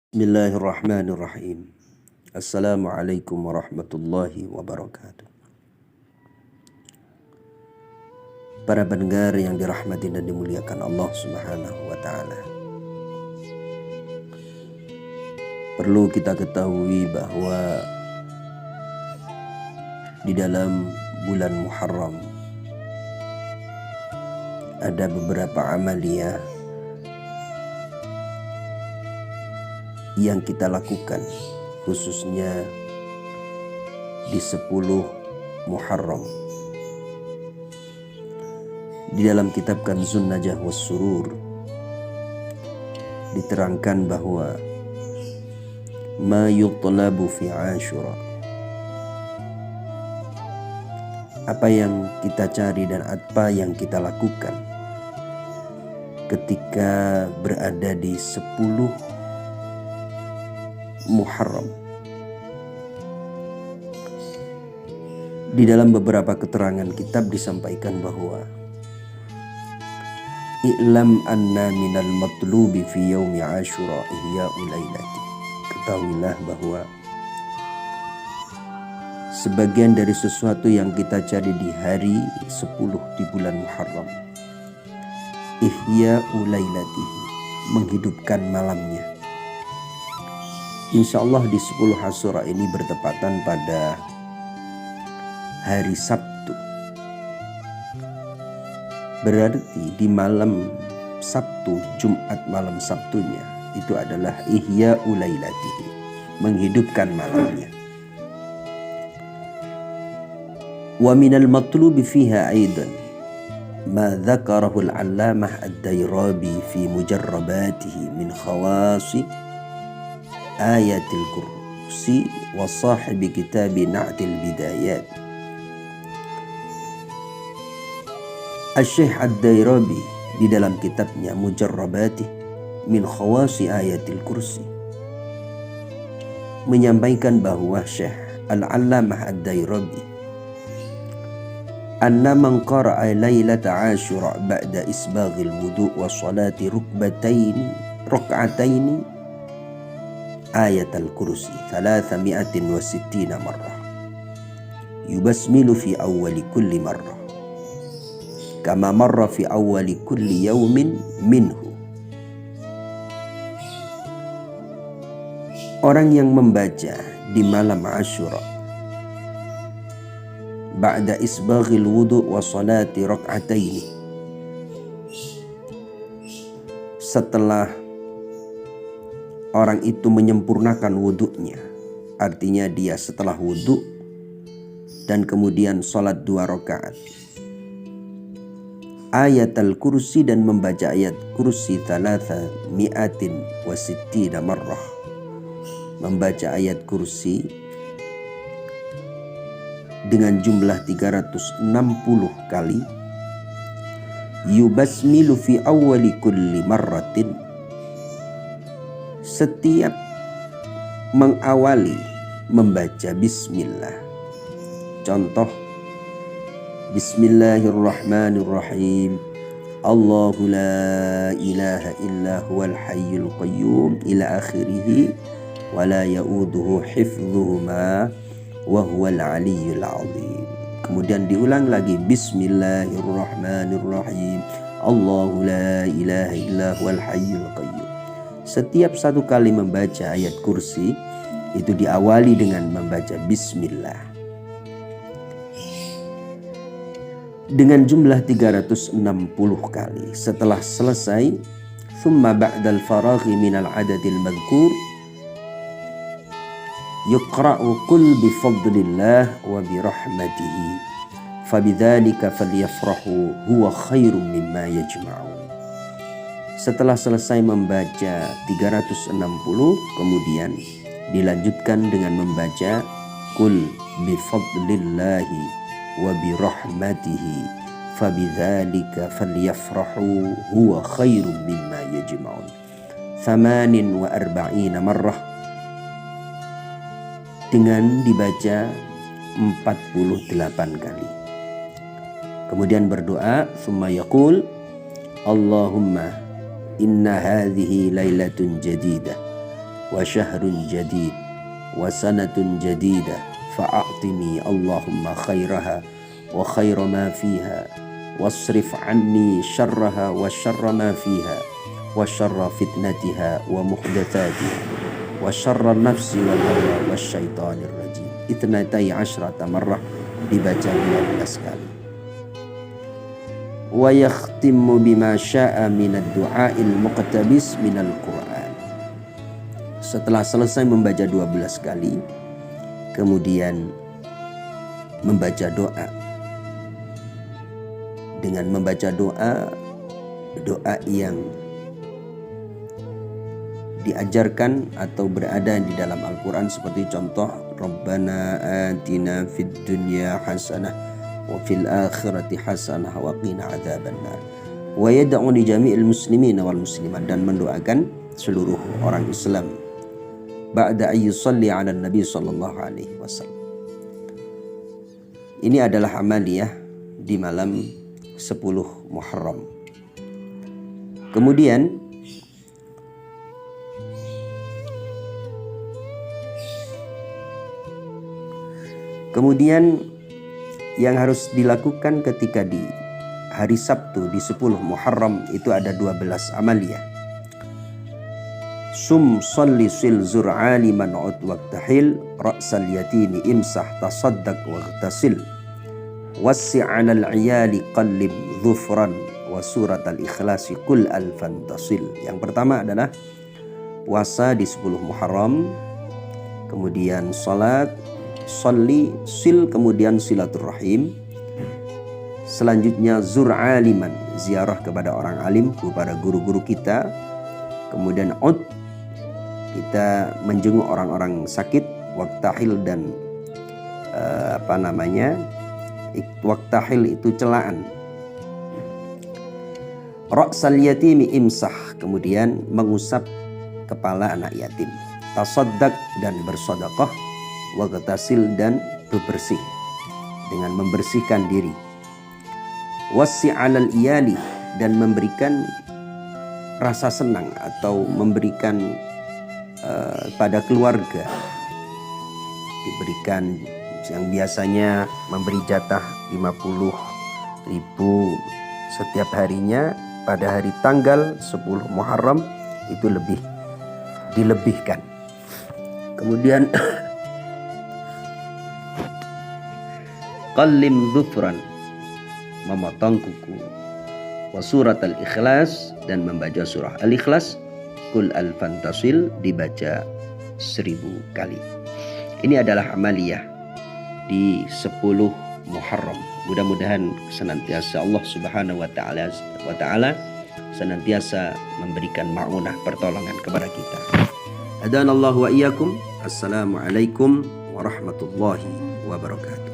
Bismillahirrahmanirrahim. Assalamualaikum warahmatullahi wabarakatuh. Para pendengar yang dirahmati dan dimuliakan Allah Subhanahu wa taala. Perlu kita ketahui bahwa di dalam bulan Muharram ada beberapa amaliyah yang kita lakukan, khususnya di 10 Muharram. Di dalam kitab Kanzun Najah was Surur diterangkan bahwa ma yutlabu fi Ashura, apa yang kita cari dan apa yang kita lakukan ketika berada di 10 Muharram. Di dalam beberapa keterangan kitab disampaikan bahwa i'lam anna minal matlubi fi yaumi Ashura ihya'u lailati. Ketahuilah bahwa sebagian dari sesuatu yang kita cari di hari 10 di bulan Muharram, ihya'u lailatihi, menghidupkan malamnya. Insya Allah di 10 Asyura ini bertepatan pada hari Sabtu. Berarti di malam Sabtu, Jumat malam Sabtunya, itu adalah ihya'u lailatihi, menghidupkan malamnya. Wa minal matlubi fiha aidan ma dzakarahu al-'allamah ad-Dairabi fi mujarrabatihi min khawasi ayatil kursi wa sahibi kitabi na'til bidayat. Asy-Syaikh Ad-Dairabi di dalam kitabnya Mujarrabatih min khawasi ayatil kursi menyampaikan bahwa Syekh Al-'Allamah Ad-Dairabi anna man qara'a lailata Ashura ba'da isbaghil wudu' wa salati rak'ataini ayat al-kursi 360 marrah yubasmilu fi awwali kulli marrah kama marra fi awwali kulli yawmin minhu. Orang yang membaca di malam Ashura ba'da isbaghil wudu' wa salati rak'ataini, setelah orang itu menyempurnakan wudhunya, artinya dia setelah wudhu dan kemudian sholat 2 rakaat, ayat al-kursi, dan membaca ayat kursi 360 marrah, membaca ayat kursi dengan jumlah 360 kali, yubasmilu fi awwali kulli marratin, setiap mengawali membaca bismillah. Contoh, bismillahirrahmanirrahim, Allahu la ilaha illa huwal hayyul qayyum ila akhirih wa la ya'uduhu hifdhuhuma wa huwal aliyyul azim. Kemudian diulang lagi, bismillahirrahmanirrahim, Allahu la ilaha illa huwal hayyul qayyum. Setiap 1 kali membaca ayat kursi itu diawali dengan membaca bismillah dengan jumlah 360 kali. Setelah selesai, thumma ba'dal faraghi minal adadil madhkur yuqra'u qul bifadlillah wa birahmatihi fabidzalika falyafrahu huwa khairum mimma yajma'un. Setelah selesai membaca 360, kemudian dilanjutkan dengan membaca Qul bifadlillahi wa birahmatihi fabidzalika falyafrahu huwa khairum mimma yajma'un 48 marrah, dengan dibaca 48 kali. Kemudian berdoa, summa yaqul Allahumma inna hadhihi lailatun jadidah wa syahrun jadid wa sanatun jadidah fa'atini Allahumma khairaha wa khaira ma fiha wasrif anni syarraha wa syarra ma fiha wa syarra fitnatiha wa muhdatsatiha wa syarra nafsi wal hawa wasyaitanir rajim. Itnatai asyrata marrah, dibaca 12 kali. Wa yakhtimu bima sya'a minad du'ail muqtabis minal Qur'an. Setelah selesai membaca 12 kali, kemudian membaca doa. Dengan membaca doa yang diajarkan atau berada di dalam Al-Quran, seperti contoh Rabbana atina fid dunya hasanah wa fil akhirati hasanah wa qina adzabannar wa yad'u li jami'il muslimin wal muslimat, dan mendoakan seluruh orang Islam ba'da ay yusalli 'ala nabi sallallahu alaihi wasallam. Ini adalah amaliyah di malam 10 Muharram. Kemudian yang harus dilakukan ketika di hari Sabtu di 10 Muharram itu ada 12 amaliyah. Sum salli sil zur'ali man'ud waqtahil ra'sal yatini imsah tasaddaq waqtasil wassi' 'alal 'iyali qallib dhufran wa surat al-ikhlasi kul alfan tasil. Yang pertama adalah puasa di 10 Muharram, kemudian salat, salli, sil, kemudian silaturrahim. Selanjutnya zur aliman, ziarah kepada orang alim, kepada guru-guru kita. Kemudian ud, kita menjenguk orang-orang sakit. Waktahil, dan waktahil itu celaan. Ra'sal yatimi imsah, kemudian mengusap kepala anak yatim. Tasaddaq, dan bersedekah. Waqtasil, dan bebersih dengan membersihkan diri. Wassi' 'alal iyali, dan memberikan rasa senang atau memberikan pada keluarga. Diberikan yang biasanya memberi jatah 50.000 setiap harinya, pada hari tanggal 10 Muharram itu lebih dilebihkan. Kemudian qallim dhufran, memotong kuku. Wa surat al-ikhlas, dan membaca surah al-ikhlas. Kul alfan tasil, dibaca 1000 kali. Ini adalah amaliyah di 10 Muharram. Mudah-mudahan senantiasa Allah Subhanahu wa taala senantiasa memberikan ma'unah, pertolongan kepada kita. Hadanallahu wa iyyakum. Assalamualaikum warahmatullahi wabarakatuh.